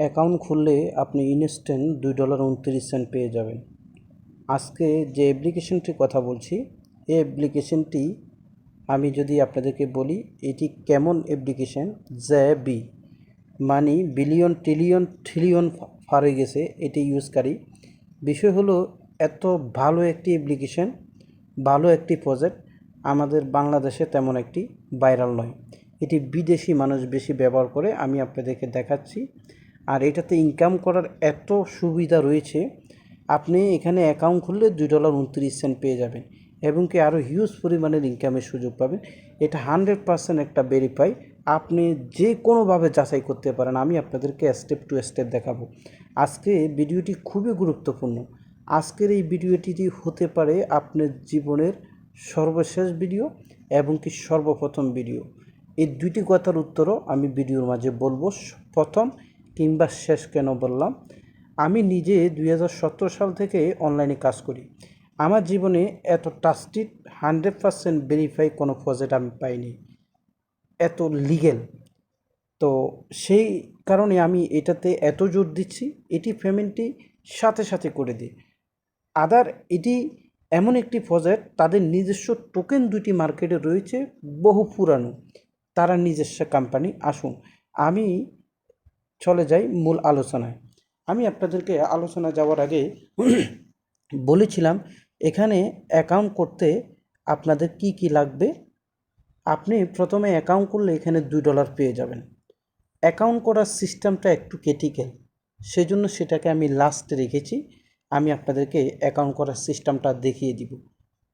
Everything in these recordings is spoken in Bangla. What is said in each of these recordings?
অ্যাকাউন্ট খুললে আপনি ইনস্ট্যান্ট $2.29 পেয়ে যাবেন। আজকে যে অ্যাপ্লিকেশনটির কথা বলছি, এই অ্যাপ্লিকেশনটি আমি যদি আপনাদেরকে বলি এটি কেমন অ্যাপ্লিকেশন, জ্যাবি মানে বিলিয়ন ট্রিলিয়ন ট্রিলিয়ন পার হয়ে গেছে এটি ইউজকারী। বিষয় হলো এত ভালো একটি অ্যাপ্লিকেশন, ভালো একটি প্রজেক্ট, আমাদের বাংলাদেশে তেমন একটি ভাইরাল নয়। এটি বিদেশি মানুষ বেশি ব্যবহার করে, আমি আপনাদেরকে দেখাচ্ছি। আর এটাতে ইনকাম করার এত সুবিধা রয়েছে, আপনি এখানে অ্যাকাউন্ট খুললে $2.29 পেয়ে যাবেন এবং কি আরও হিউজ পরিমাণের ইনকামের সুযোগ পাবেন। এটা 100% একটা ভেরিফাই, আপনি যে কোনোভাবে যাচাই করতে পারেন। আমি আপনাদেরকে স্টেপ টু স্টেপ দেখাবো। আজকে ভিডিওটি খুবই গুরুত্বপূর্ণ। আজকের এই ভিডিওটি হতে পারে আপনার জীবনের সর্বশেষ ভিডিও এবং কি সর্বপ্রথম ভিডিও। এই দুইটি কথার উত্তরও আমি ভিডিওর মাঝে বলবো, প্রথম কিংবা শেষ কেন বললাম। আমি নিজে 2017 সাল থেকে অনলাইনে কাজ করি। আমার জীবনে এত ট্রাস্টেড 100% ভেরিফাই কোনো প্রজেক্ট আমি পাইনি, এত লিগেল। তো সেই কারণে আমি এটাতে এত জোর দিচ্ছি, এটি পেমেন্টটি সাথে সাথে করে দিই। এটি এমন একটি প্রজেক্ট, তাদের নিজস্ব টোকেন দুটি মার্কেটে রয়েছে, বহু পুরানো, তারা নিজস্ব কোম্পানি। আসুন আমি চলে যাই মূল আলোচনায়। আমি আপনাদেরকে আলোচনা যাওয়ার আগে বলেছিলাম এখানে অ্যাকাউন্ট করতে আপনাদের কি কি লাগবে। আপনি প্রথমে অ্যাকাউন্ট করলে এখানে $2 পেয়ে যাবেন। অ্যাকাউন্ট করার সিস্টেমটা একটু ক্রিটিক্যাল, সেজন্য সেটাকে আমি লাস্টে রেখেছি। আমি আপনাদেরকে অ্যাকাউন্ট করার সিস্টেমটা দেখিয়ে দিব,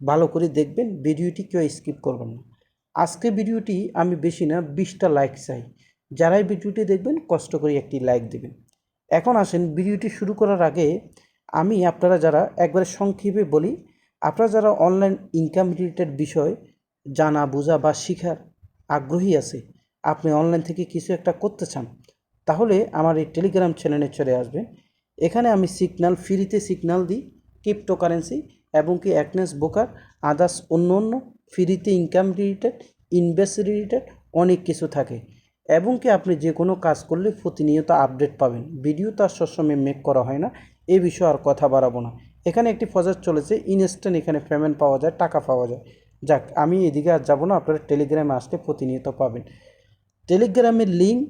ভালো করে দেখবেন, ভিডিওটি কেউ স্কিপ করবেন না। আজকে ভিডিওটি আমি বেশি না 20টা লাইক চাই। যারাই ভিডিওটি দেখবেন কষ্ট করে একটি লাইক দেবেন। এখন আসেন ভিডিওটি শুরু করার আগে আমি আপনারা যারা একবারে সংক্ষেপে বলি, আপনারা যারা অনলাইন ইনকাম রিলেটেড বিষয় জানা বোঝা বা শিখার আগ্রহী আছে, আপনি অনলাইন থেকে কিছু একটা করতে চান, তাহলে আমার এই টেলিগ্রাম চ্যানেলে চলে আসবেন। এখানে আমি সিগন্যাল ফ্রিতে সিগন্যাল দিই, ক্রিপ্টোকারেন্সি এবং কি অ্যাকনেস ব্রোকার, আদার্স অন্য অন্য ফ্রিতে ইনকাম রিলেটেড, ইনভেস্ট রিলেটেড অনেক কিছু থাকে। এবং কি আপনি যে কোনো কাজ করলে প্রতিনিয়ত আপডেট পাবেন। ভিডিও তার সবসময় মেক করা হয় না, এই বিষয়ে আর কথা বাড়াবো না। এখানে একটি প্রজেক্ট চলেছে ইনস্ট্যান্ট, এখানে পেমেন্ট পাওয়া যায়, টাকা পাওয়া যায়। যাক, আমি এদিকে আর যাবো না, আপনারা টেলিগ্রামে আসলে প্রতিনিয়ত পাবেন। টেলিগ্রামের লিঙ্ক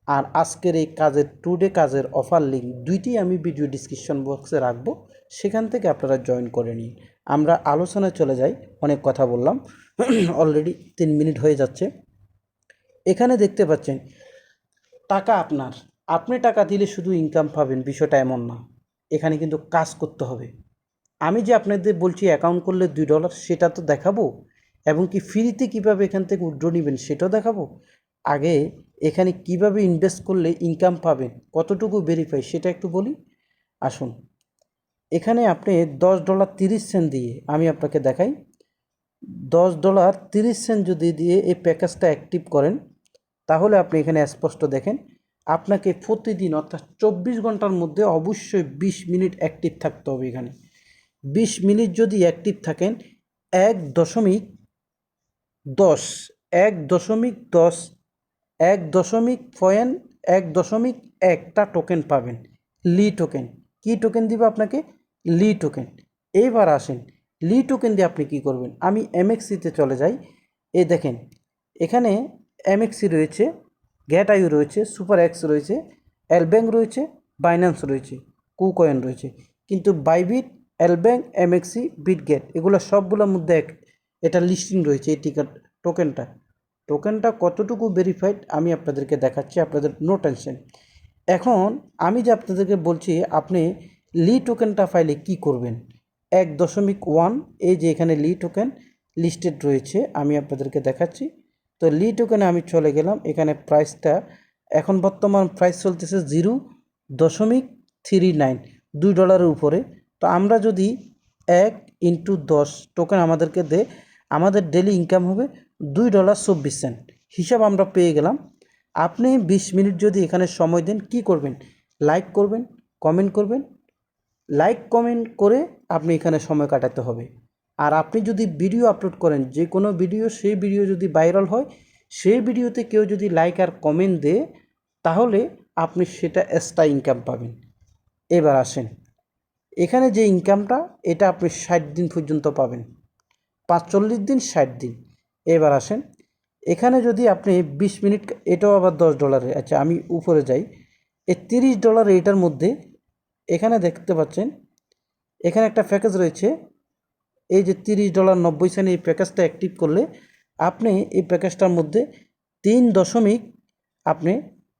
আর আজকের এই কাজের টুডে কাজের অফার লিঙ্ক দুইটি আমি ভিডিও ডিসক্রিপশন বক্সে রাখবো, সেখান থেকে আপনারা জয়েন করে নিন। আমরা আলোচনায় চলে যাই, অনেক কথা বললাম, অলরেডি 3 মিনিট হয়ে যাচ্ছে। এখানে দেখতে পাচ্ছেন টাকা আপনার, আপনি টাকা দিলে শুধু ইনকাম পাবেন বিষয়টা এমন না, এখানে কিন্তু কাজ করতে হবে। আমি যে আপনাদের বলছি অ্যাকাউন্ট করলে $2 সেটা তো দেখাবো, এবং কি ফ্রিতে কীভাবে এখান থেকে উইথড্র নেবেন সেটাও দেখাবো। আগে এখানে কিভাবে ইনভেস্ট করলে ইনকাম পাবেন, কতটুকু ভেরিফাই সেটা একটু বলি। আসুন, এখানে আপনি $10.30 দিয়ে আমি আপনাকে দেখাই। $10.30 যদি দিয়ে এই প্যাকেজটা অ্যাক্টিভ করেন, তাহলে আপনি এখানে স্পষ্ট দেখেন আপনাকে প্রতিদিন অর্থাৎ 24 ঘন্টার মধ্যে অবশ্যই 20 মিনিট অ্যাক্টিভ থাকতে হবে। এখানে 20 মিনিট যদি অ্যাক্টিভ থাকেন, 1.10 1.10 1.1.1টা টোকেন পাবেন, লি টোকেন। কি টোকেন দিবে আপনাকে? লি টোকেন। এইবার আসেন লি টোকেন দিয়ে আপনি কি করবেন। আমি এমএক্সিতে চলে যাই। এই দেখেন এখানে এমএক্সি রয়েছে, গ্যাট আইও রয়েছে, সুপার এক্স রয়েছে, এলব্যাঙ্ক রয়েছে, বাইন্যান্স রয়েছে, কুকয়েন রয়েছে। কিন্তু বাইবিট, এলব্যাঙ্ক, এমএক্সি, বিটগেট এগুলো সবগুলোর মধ্যে এটা লিস্টিং রয়েছে। এই টোকেনটা কতটুকু ভেরিফাইড আমি আপনাদেরকে দেখাচ্ছি, আপনাদের নো টেনশন। এখন আমি যে আপনাদেরকে বলছি আপনি লি টোকেনটা ফাইলে কি করবেন। 1.1 এই যে এখানে লি টোকেন লিস্টেড রয়েছে, আমি আপনাদেরকে দেখাচ্ছি। তো লি টোকেনে আমি চলে গেলাম। এখানে প্রাইসটা এখন বর্তমান প্রাইস চলতেছে 0.39, $2 উপরে। তো আমরা যদি 1 × 10 টোকেন আমাদেরকে দেয়, আমাদের ডেলি ইনকাম হবে $2.24। হিসাব আমরা পেয়ে গেলাম। আপনি 20 মিনিট যদি এখানে সময় দেন, কি করবেন? লাইক করবেন, কমেন্ট করবেন। লাইক কমেন্ট করে আপনি এখানে সময় কাটাতে হবে। আর আপনি যদি ভিডিও আপলোড করেন, যে কোনো ভিডিও, সেই ভিডিও যদি ভাইরাল হয়, সেই ভিডিওতে কেউ যদি লাইক আর কমেন্ট দেয়, তাহলে আপনি সেটা এক্সট্রা ইনকাম পাবেন। এবার আসেন, এখানে যে ইনকামটা এটা আপনি 60 দিন পর্যন্ত পাবেন, 45 দিন 60 দিন। এবার আসেন, এখানে যদি আপনি 20 মিনিট, এটাও আবার $10। আচ্ছা আমি উপরে যাই, এই $30 এটার মধ্যে এখানে দেখতে পাচ্ছেন এখানে একটা প্যাকেজ রয়েছে, এই যে $30.90 এই প্যাকেজটা অ্যাক্টিভ করলে আপনি এই প্যাকেজটার মধ্যে 3 আপনি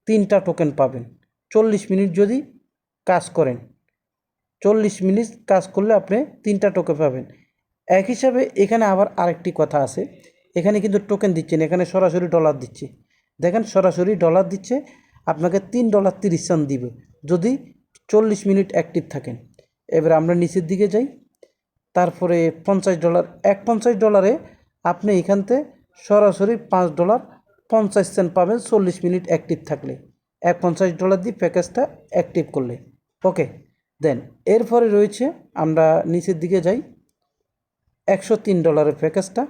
3টা টোকেন পাবেন। 40 মিনিট যদি কাজ করেন, 40 মিনিট কাজ করলে আপনি 3টা টোকেন পাবেন। এক হিসাবে এখানে আবার আরেকটি কথা আছে, এখানে কিন্তু টোকেন দিচ্ছে না, এখানে সরাসরি ডলার দিচ্ছে। দেখেন সরাসরি ডলার দিচ্ছে, আপনাকে $3.30 দিবে যদি 40 মিনিট অ্যাক্টিভ থাকেন। এবার আমরা নিচের দিকে যাই, তারপরে $50, $50 আপনি এখানতে সরাসরি $5.50 পাবেন 40 মিনিট অ্যাক্টিভ থাকলে, $50 দিয়ে প্যাকেজটা অ্যাক্টিভ করলে। ওকে, দেন এরপরে রয়েছে, আমরা নিচের দিকে যাই, $103 প্যাকেজটা।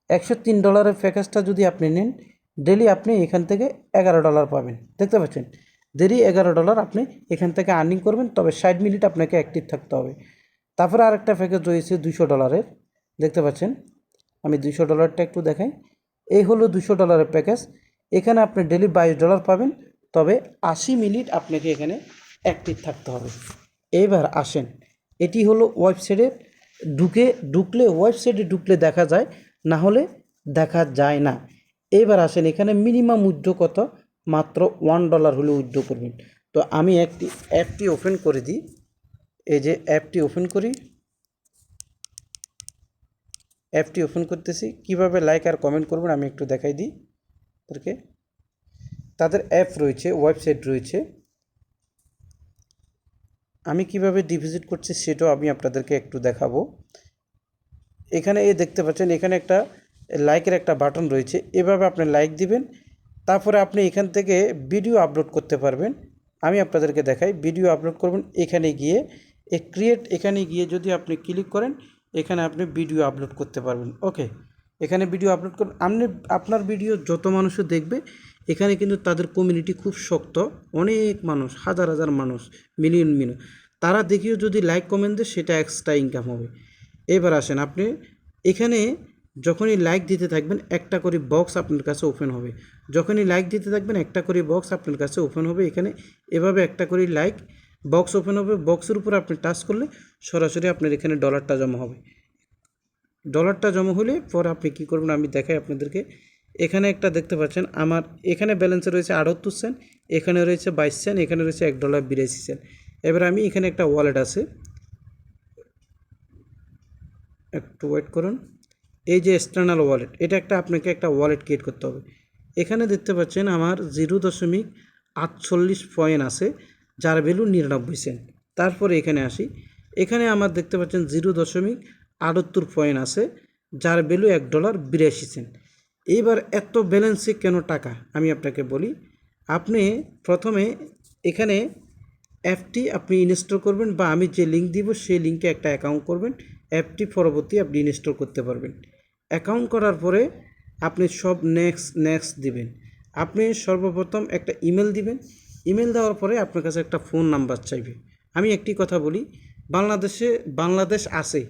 $103 প্যাকেজটা যদি আপনি নেন, ডেলি আপনি এখান থেকে $11 পাবেন। দেখতে পাচ্ছেন, ডেলি $11 আপনি এখান থেকে আর্নিং করবেন, তবে 60 মিনিট আপনাকে অ্যাক্টিভ থাকতে হবে। তারপরে আরেকটা প্যাকেজ রয়েছে $200, দেখতে পাচ্ছেন, আমি $200টা একটু দেখাই। এই হলো $200 প্যাকেজ, এখানে আপনি ডেলি $22 পাবেন, তবে 80 মিনিট আপনাকে এখানে অ্যাক্টিভ থাকতে হবে। এবার আসেন, এটি হলো ওয়েবসাইটে ঢুকলে ওয়েবসাইটে ঢুকলে দেখা যায়, না হলে দেখা যায় না। এবার আসেন, এখানে মিনিমাম উইথড্র কত, মাত্র $1 হলে উইথড্র করবেন। তো আমি একটি অ্যাপটি ওপেন করে দিই, এই যে অ্যাপটি ওপেন করি, অ্যাপটি ওপেন করতেছি। কিভাবে লাইক আর কমেন্ট করবেন আমি একটু দেখাই দিই তাদেরকে। তাদের অ্যাপ রয়েছে, ওয়েবসাইট রয়েছে, আমি কিভাবে ডিপোজিট করছি সেটাও আমি আপনাদেরকে একটু দেখাবো। এখানে দেখতে পাচ্ছেন, এখানে একটা লাইকের একটা বাটন রয়েছে, এভাবে আপনি লাইক দিবেন। তারপরে আপনি এখান থেকে ভিডিও আপলোড করতে পারবেন। আমি আপনাদেরকে দেখাই, ভিডিও আপলোড করবেন, এখানে গিয়ে ক্রিয়েট, এখানে গিয়ে যদি আপনি ক্লিক করেন, এখানে আপনি ভিডিও আপলোড করতে পারবেন। ওকে, এখানে ভিডিও আপলোড করুন, আপনি আপনার ভিডিও যত মানুষ দেখবে, এখানে কিন্তু তাদের কমিউনিটি খুব শক্ত, অনেক মানুষ, হাজার হাজার মানুষ, মিলিয়ন মিলিয়ন, তারা দেখিও যদি লাইক কমেন্ট দেয়, সেটা এক্সট্রা ইনকাম হবে। এবার আসেন, আপনি এখানে যখনই লাইক দিতে থাকবেন একটা করে বক্স আপনার কাছে ওপেন হবে, যখনই লাইক দিতে থাকবেন একটা করে বক্স আপনার কাছে ওপেন হবে। এখানে এভাবে একটা করে লাইক বক্স ওপেন হবে, বক্সের উপর আপনি টাচ করলে সরাসরি আপনার এখানে ডলারটা জমা হবে। ডলারটা জমা হলে পরে আপনি কী করবেন আমি দেখাই আপনাদেরকে। এখানে একটা দেখতে পাচ্ছেন, আমার এখানে ব্যালেন্সে রয়েছে 78 সেন্ট, এখানে রয়েছে 22 সেন্ট, এখানে রয়েছে $1.82। এবার আমি এখানে একটা ওয়ালেট আছে, একটু ওয়েট করুন, এই যে এক্সটার্নাল ওয়ালেট, এটা আপনাকে একটা ওয়ালেট ক্রিয়েট করতে হবে। এখানে দেখতে পাচ্ছেন আমার 0.48 পয়েন্ট আছে, যার ভ্যালু 99 সেন্ট। তারপরে এখানে আসি, এখানে আমার দেখতে পাচ্ছেন 0.78 পয়েন্ট আছে, যার ভ্যালু $1.82। এইবার এত ব্যালেন্সে কেন টাকা আমি আপনাকে বলি। আপনি প্রথমে এখানে অ্যাপটি আপনি ইনস্টল করবেন, বা আমি যে লিঙ্ক দিব সেই লিঙ্কে একটা অ্যাকাউন্ট করবেন, অ্যাপটি পরবর্তী আপনি ইনস্টল করতে পারবেন। অ্যাকাউন্ট করার পরে আপনি সব নেক্সট দিবেন। আপনি সর্বপ্রথম একটা ইমেল দিবেন, ইমেল দেওয়ার পরে আপনার কাছে একটা ফোন নাম্বার চাইবে। আমি একটি কথা বলি, বাংলাদেশ আছে,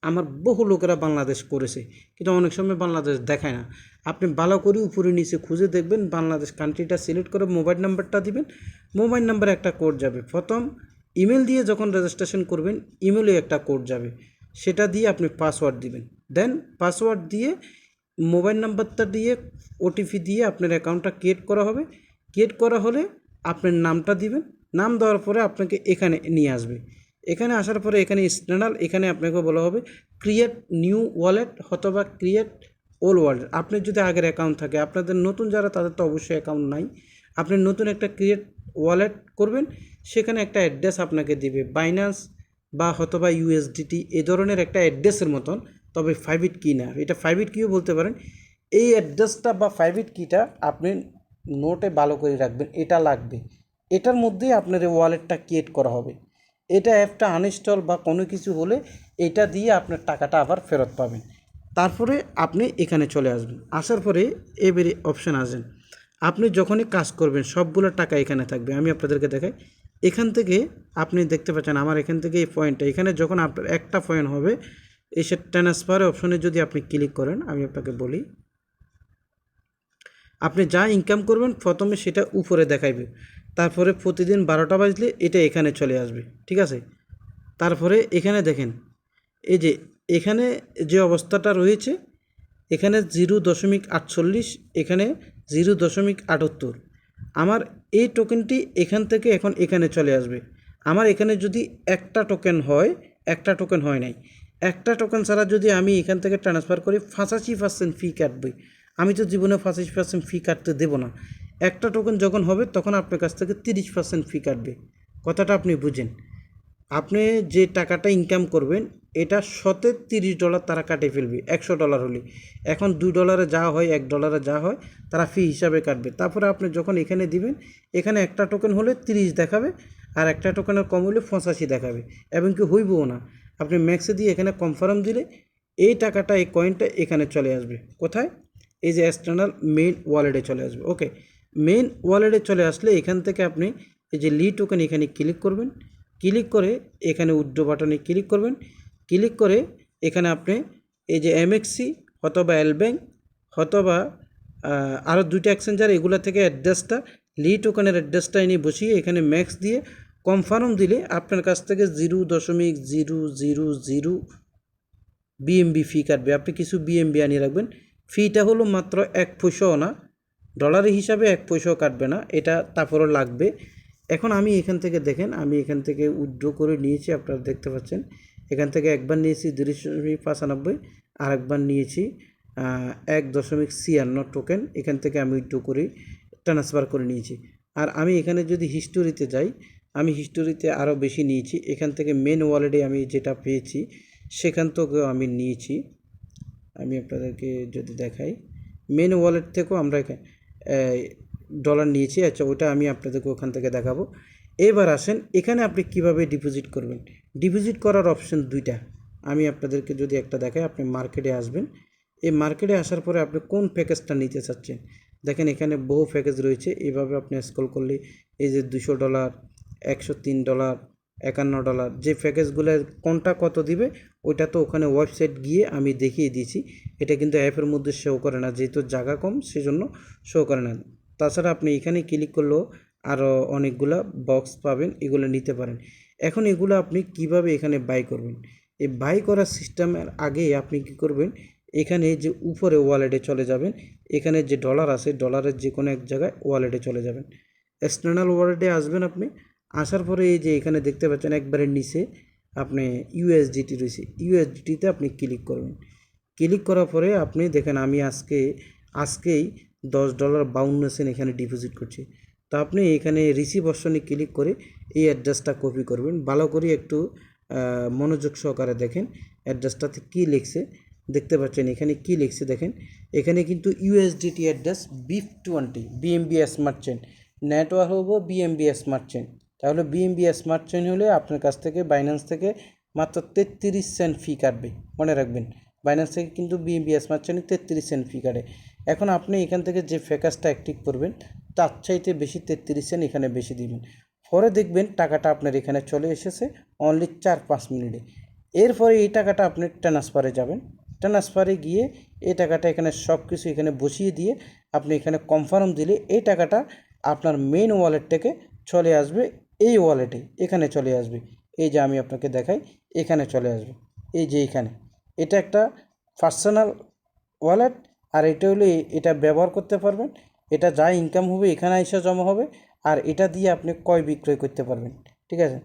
আমার বহু লোকেরা বাংলাদেশ করেছে, কিন্তু অনেক সময় বাংলাদেশ দেখায় না। আপনি ভালো করে উপরে নিচে খুঁজে দেখবেন, বাংলাদেশ কান্ট্রিটা সিলেক্ট করে মোবাইল নাম্বারটা দিবেন, মোবাইল নাম্বারে একটা কোড যাবে। প্রথম ইমেল দিয়ে যখন রেজিস্ট্রেশন করবেন, ইমেলে একটা কোড যাবে, সেটা দিয়ে আপনি পাসওয়ার্ড দিবেন। দেন পাসওয়ার্ড দিয়ে মোবাইল নাম্বারটা দিয়ে ওটিপি দিয়ে আপনার অ্যাকাউন্টটা ক্রিয়েট করা হবে। ক্রিয়েট করা হলে আপনার নামটা দিবেন, নাম দেওয়ার পরে আপনাকে এখানে নিয়ে আসবে। এখানে আসার পরে এখানে এক্সটার্নাল, এখানে আপনাকে বলা হবে ক্রিয়েট নিউ ওয়ালেট অথবা ক্রিয়েট ওল্ড ওয়ালেট। আপনার যদি আগের অ্যাকাউন্ট থাকে, আপনাদের নতুন যারা তাদের তো অবশ্যই অ্যাকাউন্ট নাই, আপনি নতুন একটা ক্রিয়েট ওয়ালেট করবেন, সেখানে একটা অ্যাড্রেস আপনাকে দিবে, বাইন্যান্স বা অথবা ইউএসডিটি এই ধরনের একটা অ্যাড্রেসের মতন, তবে 5 কি না, এটা 5 কিও বলতে পারেন। এই অ্যাড্রেসটা বা 5 কিটা আপনি নোটে ভালো করে রাখবেন, এটা লাগবে। এটার মধ্যেই আপনার এই ওয়ালেটটা ক্রিয়েট করা হবে। এটা অ্যাপটা আনইনস্টল বা কোনো কিছু হলে এটা দিয়ে আপনার টাকাটা আবার ফেরত পাবেন। তারপরে আপনি এখানে চলে আসবেন, আসার পরে এবারে অপশান আসবেন, আপনি যখনই কাজ করবেন সবগুলো টাকা এখানে থাকবে। আমি আপনাদেরকে দেখাই, এখান থেকে আপনি দেখতে পাচ্ছেন আমার এখান থেকে এই পয়েন্টটা, এখানে যখন আপনার একটা পয়েন্ট হবে এসে ট্রান্সফার অপশনে যদি আপনি ক্লিক করেন, আমি আপনাকে বলি, আপনি যা ইনকাম করবেন প্রথমে সেটা উপরে দেখাইবে, তারপরে প্রতিদিন 12টা বাজলে এটা এখানে চলে আসবে, ঠিক আছে। তারপরে এখানে দেখেন, এই যে এখানে যে অবস্থাটা রয়েছে, এখানে 0.48, এখানে 0.78। আমার এই টোকেনটি এখান থেকে এখন এখানে চলে আসবে। আমার এখানে যদি একটা টোকেন হয়, একটা টোকেন হয় নাই, একটা টোকেন ছাড়া যদি আমি এখান থেকে ট্রান্সফার করি 85% ফি কাটবে। আমি তো জীবনে 85% ফি কাটতে দেবো না। একটা টোকেন যখন হবে তখন আপনার কাছ থেকে 30% ফি কাটবে। কথাটা আপনি বুঝেন। আপনি যে টাকাটা ইনকাম করবেন এটা শতে $30 তারা কাটে ফেলবে $100 হলে। এখন $2 যা হয়, $1 যা হয় তারা ফি হিসাবে কাটবে। তারপরে আপনি যখন এখানে দিবেন, এখানে একটা টোকেন হলে 30 দেখাবে, আর একটা টোকেনের কম হলে 85 দেখাবে, এবং কি হইবও না। আপনি ম্যাক্সে দিয়ে এখানে কনফার্ম দিলে এই টাকাটা, এই কয়েনটা এখানে চলে আসবে। কোথায়? এই যে এক্সটার্নাল মেইন ওয়ালেটে চলে আসবে। ওকে, মেইন ওয়ালেটে চলে আসলে এখান থেকে আপনি এই যে লি টোকেন এখানে ক্লিক করবেন, ক্লিক করে এখানে উইথড্র বাটনে ক্লিক করবেন, ক্লিক করে এখানে আপনি এই যে এমএক্সি অথবা এলব্যাঙ্ক অথবা আরও দুইটা এক্সচেঞ্জার, এগুলো থেকে অ্যাড্রেসটা, লি টোকেনের অ্যাড্রেসটা এনে বসিয়ে এখানে ম্যাক্স দিয়ে কনফার্ম দিলে আপনার কাছ থেকে 0.000 বিএমবি ফি কাটবে। আপনি কিছু বিএমবি আনিয়ে রাখবেন। ফিটা হলো মাত্র 1 পয়সাও না, ডলারের হিসাবে 1 পয়সাও কাটবে না, এটা তারপরও লাগবে। এখন আমি এখান থেকে দেখেন, আমি এখান থেকে উইথড্র করে নিয়েছি, আপনারা দেখতে পাচ্ছেন। এখান থেকে একবার নিয়েছি 2.95, আর একবার নিয়েছি 1.56 টোকেন। এখান থেকে আমি উইথড্র করে ট্রান্সফার করে নিয়েছি। আর আমি এখানে যদি হিস্টোরিতে যাই, আমি হিস্টোরিতে আরও বেশি নিয়েছি। এখান থেকে মেন ওয়ালেটে আমি যেটা পেয়েছি সেখান থেকেও আমি নিয়েছি। আমি আপনাদেরকে যদি দেখাই, মেন ওয়ালেট থেকেও আমরা ডলার নিয়েছি। আচ্ছা, ওটা আমি আপনাদেরকে ওখান থেকে দেখাবো। এবার আসেন এখানে আপনি কিভাবে ডিপোজিট করবেন। ডিপোজিট করার অপশন দুইটা, আমি আপনাদেরকে যদি একটা দেখাই। আপনি মার্কেটে আসবেন, এই মার্কেটে আসার পরে আপনি কোন প্যাকেজটা নিতে চাচ্ছেন, দেখেন এখানে বহু প্যাকেজ রয়েছে। এইভাবে আপনি স্ক্রল করলে এই যে $200, $103, $51, যে প্যাকেজগুলো কোনটা কত দিবে ওইটা তো ওখানে ওয়েবসাইট গিয়ে আমি দেখিয়ে দিয়েছি। এটা কিন্তু অ্যাপের মধ্যে শো করে না, যেহেতু জায়গা কম সেজন্য শো করে না। তাছাড়া আপনি এখানে ক্লিক করলেও আরও অনেকগুলা বক্স পাবেন, এগুলো নিতে পারেন। এখন এগুলো আপনি কিভাবে এখানে বাই করবেন, এই বাই করার সিস্টেমের আগে আপনি কি করবেন, এখানে যে উপরে ওয়ালেটে চলে যাবেন, এখানে যে ডলার আছে ডলারের যে কোনো এক জায়গায় ওয়ালেটে চলে যাবেন। এক্সটার্নাল ওয়ালেটে আসবেন আপনি, আসার পরে এই যে এখানে দেখতে পাচ্ছেন একবারে নিচে আপনি ইউএসডিটি রয়েছে, ইউএসডিটিতে আপনি ক্লিক করবেন। ক্লিক করার পরে আপনি দেখেন আমি আজকেই $10.52 এখানে ডিপোজিট করছি। তো আপনি এখানে রিসিভ অপশনে ক্লিক করে এই অ্যাড্রেসটা কপি করবেন। ভালো করে একটু মনোযোগ সহকারে দেখেন অ্যাড্রেসটাতে কী লিখছে। দেখতে পাচ্ছেন এখানে কি লিখছে, দেখেন এখানে কিন্তু USDT address BIF20 বিএমবি smart chain, network হবো বিএমবি স্মার্ট চেইন। তাহলে বিএমবি স্মার্ট চেইন হলে আপনার কাছ থেকে বাইন্যান্স থেকে মাত্র 33 সেন্ট ফি কাটবে, মনে রাখবেন। বাইন্যান্স থেকে কিন্তু বিএমবি স্মার্ট চেইনে 33 সেন্ট ফি কাটে। এখন আপনি এখান থেকে যে প্যাকেজটা অ্যাক্টিভ করবেন তার চাইতে বেশি 33 সেন্ট এখানে বেশি দিবেন। পরে দেখবেন টাকাটা আপনার এখানে চলে এসেছে অনলি 4-5 মিনিটে। এরপরে এই টাকাটা আপনি ট্রান্সফারে যাবেন, ট্রান্সফারে গিয়ে এই টাকাটা এখানে সব কিছু এখানে বসিয়ে দিয়ে আপনি এখানে কনফার্ম দিলে এই টাকাটা আপনার মেন ওয়ালেট থেকে চলে আসবে এই ওয়ালেটে, এখানে চলে আসবে। এই যে আমি আপনাকে দেখাই, এখানে চলে আসবে। এই যে এখানে এটা একটা পার্সোনাল ওয়ালেট, আর এটা হলো এটা ব্যবহার করতে পারবেন। এটা যা ইনকাম হবে এখানে এসে জমা হবে, আর এটা দিয়ে আপনি ক্রয় বিক্রয় করতে পারবেন, ঠিক আছে।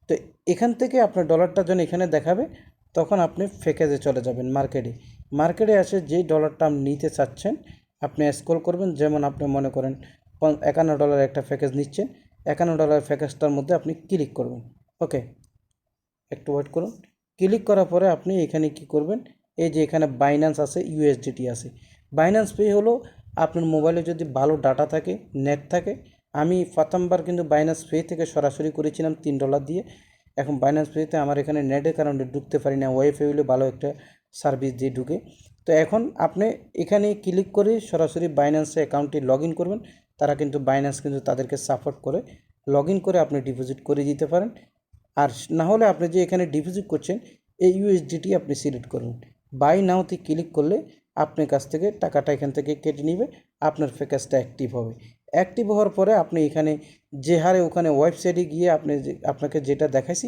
তো এখান থেকে আপনার ডলারটা যখন এখানে দেখাবে তখন আপনি প্যাকেজে চলে যাবেন মার্কেটে। মার্কেটে আসে যেই ডলারটা আপনি নিতে চাচ্ছেন আপনি স্ক্রল করবেন। যেমন আপনি মনে করেন $51 একটা প্যাকেজ নিচ্ছেন, $51 প্যাকেজটার মধ্যে আপনি ক্লিক করবেন। ওকে, একটু ওয়েট করুন। ক্লিক করার পরে আপনি এখানে কি করবেন, এই যে এখানে বাইন্যান্স আছে, ইউএসডিটি আছে। বাইন্যান্স পে হলো আপনার মোবাইলে যদি ভালো ডাটা থাকে, নেট থাকে। আমি প্রথমবার কিন্তু বাইন্যান্স পে থেকে সরাসরি করেছিলাম $3 দিয়ে। এখন বাইন্যান্স পেতে আমার এখানে নেটের কারণে ঢুকতে পারি না, ওয়াইফাই হলে ভালো একটা সার্ভিস দিয়ে ঢুকে। তো এখন আপনি এখানে ক্লিক করে সরাসরি বাইন্যান্সে অ্যাকাউন্টটি লগ ইন করবেন, তারা কিন্তু বাইন্যান্স কিন্তু তাদেরকে সাপোর্ট করে। লগ ইন করে আপনি ডিপোজিট করে দিতে পারেন। আর না হলে আপনি যে এখানে ডিপোজিট করছেন এই ইউএসডিটি আপনি সিলেক্ট করুন, বাই নাওতে ক্লিক করলে আপনার কাছ থেকে টাকাটা এখান থেকে কেটে নেবে, আপনার প্যাকেজটা অ্যাক্টিভ হবে। অ্যাক্টিভ হওয়ার পরে আপনি এখানে যে হারে ওখানে ওয়েবসাইটে গিয়ে আপনাকে যেটা দেখাইছি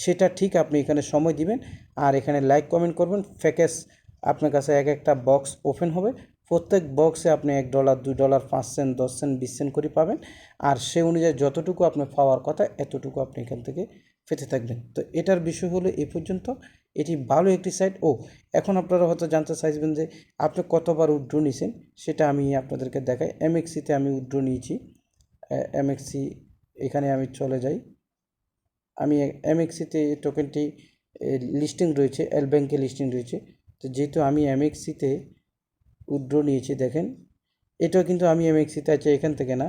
সেটা ঠিক আপনি এখানে সময় দিবেন আর এখানে লাইক কমেন্ট করবেন। প্যাকেজ আপনার কাছে এক একটা বক্স ওপেন হবে, প্রত্যেক বক্সে আপনি $1, $2, 5 সেন্ট, 10 সেন্ট, 20 সেন্ট করে পাবেন। আর সে অনুযায়ী যতটুকু আপনার পাওয়ার কথা এতটুকু আপনি এখান থেকে পেতে থাকবেন। তো এটার বিষয় হলো এই পর্যন্ত। এটি ভালো একটি সাইট। এখন আপনারা হয়তো জানতে চাইবেন যে আপনি কতবার উইথড্র নিয়েছেন, সেটা আমি আপনাদেরকে দেখাই। এমএক্সিতে আমি উইথড্র নিয়েছি। এমএক্সি এখানে আমি চলে যাই। আমি এমএক্সিতে টোকেনটি লিস্টিং রয়েছে, এল ব্যাংকে লিস্টিং রয়েছে। তো যেহেতু আমি এমএক্সিতে উইথড্র নিয়েছি, দেখেন এটাও কিন্তু আমি এমএক্সিতে আছে, এখান থেকে না,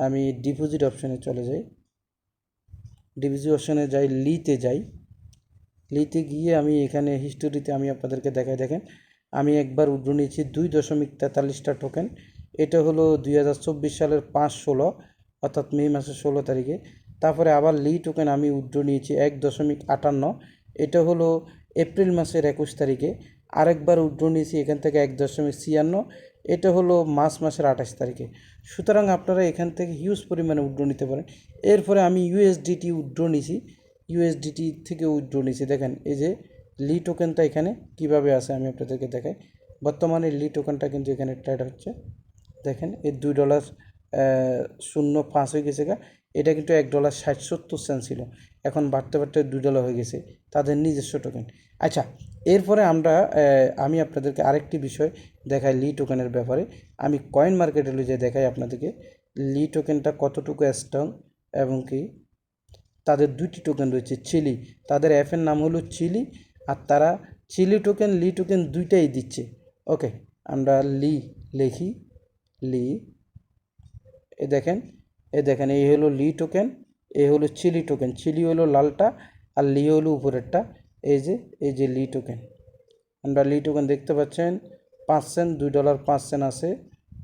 আমি ডিপোজিট অপশানে চলে যাই। ডিপোজিট অপশানে যাই, লিতে যাই। লিতে গিয়ে আমি এখানে হিস্টোরিতে আমি আপনাদেরকে দেখাই। দেখেন আমি একবার উইথড্র নিয়েছি 2.43টা টোকেন। এটা হলো 2024 সালের 5/16 অর্থাৎ মে মাসের 16 তারিখে। তারপরে আবার লি টোকেন আমি উইথড্র নিয়েছি 1.58, এটা হলো এপ্রিল মাসের 21 তারিখে। আরেকবার উইথড্র নিয়েছি এখান থেকে 1.56, এটা হলো মার্চ মাসের 28 তারিখে। সুতরাং আপনারা এখান থেকে হিউজ পরিমাণে উইথড্র নিতে পারেন। এরপরে আমি ইউএসডিটি উইথড্র নিয়েছি, ইউএসডিটি থেকে উইথড্র নিয়েছি। দেখেন এই যে লি টোকেনটা এখানে কিভাবে আসে আমি আপনাদেরকে দেখাই। বর্তমানে লি টোকেনটা কিন্তু এখানে ট্রেড হচ্ছে। দেখেন এই $2.05 হয়ে গেছে গা। এটা কিন্তু $1.60-70 ছিল, এখন বাড়তে বাড়তে $2 হয়ে গেছে, তাদের নিজস্ব টোকেন। আচ্ছা, এরপরে আমি আপনাদেরকে আরেকটি বিষয় দেখাই লি টোকেনের ব্যাপারে। আমি কয়েন মার্কেটে যে দেখাই আপনাদেরকে লি টোকেনটা কতটুকু স্ট্রং এবং কি তাদের 2টি টোকেন রয়েছে চিলি, তাদের অ্যাপের নাম হলো চিলি, আর তারা চিলি টোকেন লি টোকেন দুইটাই দিচ্ছে। ওকে, আমরা লিখি লি, দেখেন এই হলো লি টোকেন, এই হলো চিলি টোকেন। চিলি হলো লালটা আর লি হলো উপরেরটা। এই যে লি টোকেন, আমরা লি টোকেন দেখতে পাচ্ছেন 5 সেন্ট, $2.05 আছে।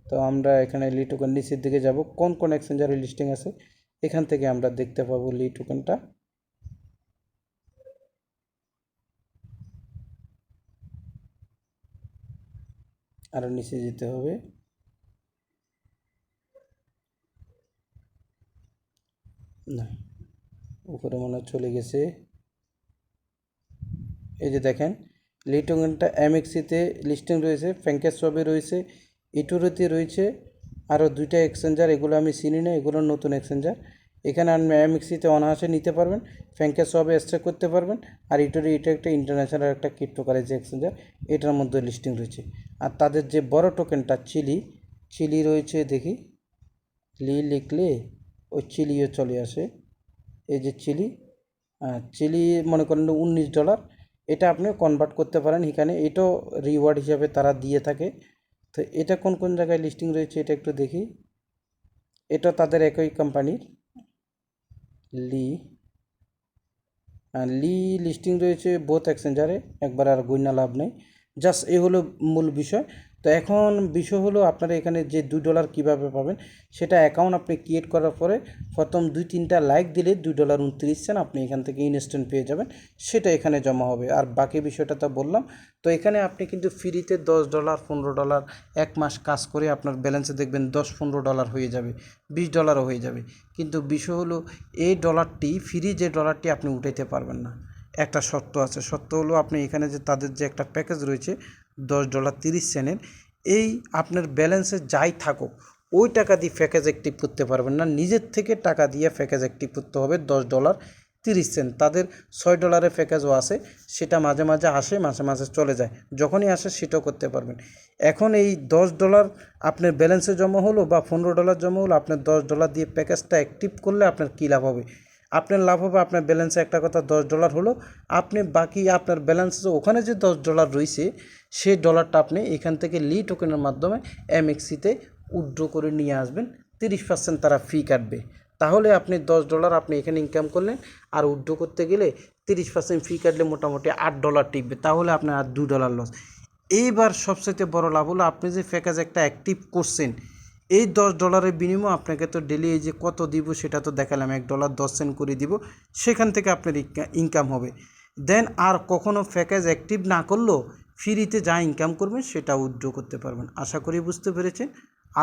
তো আমরা এখানে লি টোকেন নিচের দিকে যাব, কোন কোন এক্সচেঞ্জারে লিস্টিং আছে এখান থেকে আমরা দেখতে পাবো লি টোকেনটা। আরও নিচে যেতে হবে, না উপরে মনে চলে গেছে। এই যে দেখেন লি টোকেনটা এমএক্সিতে লিস্টিং রয়েছে, ফ্র্যাঙ্কেসওয়াবে রয়েছে, ইটোরিতে রয়েছে, আরও 2টা এক্সচেঞ্জার, এগুলো আমি চিনি না, এগুলো নতুন এক্সচেঞ্জার। এখানে আপনি এমএক্সিতে অনায়াসে নিতে পারবেন, ফ্র্যাঙ্কেসওয়াবে এক্সচেঞ্জ করতে পারবেন। আর এটা একটা ইন্টারন্যাশনাল একটা ক্রিপ্টোকারেন্সি এক্সচেঞ্জার, এটার মধ্যে লিস্টিং রয়েছে। আর তাদের যে বড় টোকেনটা চিলি রয়েছে, দেখি লি লিখলে ওই চিলিও চলে আসে। এই যে চিলি মনে করেন $19, এটা আপনি কনভার্ট করতে পারেন এখানে, এটাও রিওয়ার্ড হিসাবে তারা দিয়ে থাকে। তো এটা কোন কোন জায়গায় লিস্টিং রয়েছে এটা একটু দেখি। এটা তাদের একই কোম্পানির লি লি লিস্টিং রয়েছে বোথ এক্সচেঞ্জারে, একবার আর গুইনা লাভ নেই। জাস্ট এই হলো মূল বিষয়। তো এখন বিষয় হলো আপনারা এখানে যে $2 কীভাবে পাবেন, সেটা অ্যাকাউন্ট আপনি ক্রিয়েট করার পরে প্রথম 2-3টা লাইক দিলে $2.29 আপনি এখান থেকে ইনস্ট্যান্ট পেয়ে যাবেন, সেটা এখানে জমা হবে। আর বাকি বিষয়টা তো বললাম। তো এখানে আপনি কিন্তু ফ্রিতে $10, $15 এক মাস কাজ করে আপনার ব্যালেন্সে দেখবেন $10-15 হয়ে যাবে, $20 হয়ে যাবে। কিন্তু বিষয় হলো এই ডলারটি ফ্রি, যে ডলারটি আপনি উঠাইতে পারবেন না। একটা শর্ত আছে, শর্ত হলো আপনি এখানে যে তাদের যে একটা প্যাকেজ রয়েছে $10.30, এই আপনার ব্যালেন্সে যাই থাকুক ওই টাকা দিয়ে প্যাকেজ অ্যাক্টিভ করতে পারবেন না, নিজের থেকে টাকা দিয়ে প্যাকেজ অ্যাক্টিভ করতে হবে। $10.30 তাদের $6 প্যাকেজও আছে, সেটা মাঝে মাঝে আসে, মাঝে মাঝে চলে যায়, যখনই আসে সেটাও করতে পারবেন। এখন এই $10 আপনার ব্যালেন্সে জমা হলো বা $15 জমা হলো, আপনার $10 দিয়ে প্যাকেজটা অ্যাক্টিভ করলে আপনার কী লাভ হবে? আপনার লাভ হবে, আপনার ব্যালেন্সে একটা কথা $10 হলো, আপনি বাকি আপনার ব্যালেন্সে ওখানে যে $10 রয়েছে সেই ডলারটা আপনি এখান থেকে লি টোকেনের মাধ্যমে এমএক্সিতে উইথড্র করে নিয়ে আসবেন। 30% তারা ফি কাটবে। তাহলে আপনি $10 আপনি এখানে ইনকাম করলেন, আর উইথড্র করতে গেলে 30% ফি কাটলে মোটামুটি $8 টিকবে, তাহলে আপনার আর $2 লস। এইবার সবচেয়ে বড় লাভ হলো আপনি যে প্যাকেজ একটা অ্যাক্টিভ করছেন, এই $10 বিনিময়ে আপনাকে তো ডেলি এই যে কত দিব সেটা তো দেখালাম, $1.10 করে দিব, সেখান থেকে আপনার ইনকাম হবে। দেন আর কখনো প্যাকেজ অ্যাক্টিভ না করলেও ফ্রিতে যা ইনকাম করবেন সেটা উইথড্র করতে পারবেন। আশা করি বুঝতে পেরেছেন।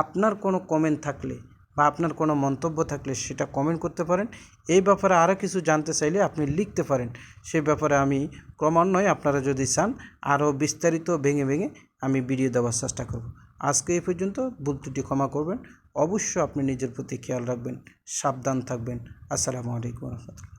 আপনার কোনো কমেন্ট থাকলে বা আপনার কোনো মন্তব্য থাকলে সেটা কমেন্ট করতে পারেন। এই ব্যাপারে আরও কিছু জানতে চাইলে আপনি লিখতে পারেন, সে ব্যাপারে আমি ক্রমান্বয়ে আপনারা যদি চান আরও বিস্তারিত ভেঙে ভেঙে আমি ভিডিও দেওয়ার চেষ্টা করব। আজকে এই পর্যন্ত, ভুল ত্রুটি ক্ষমা করবেন। অবশ্যই আপনি নিজের প্রতি খেয়াল রাখবেন, সাবধান থাকবেন। আসসালামু আলাইকুম রহমতুল্লাহ।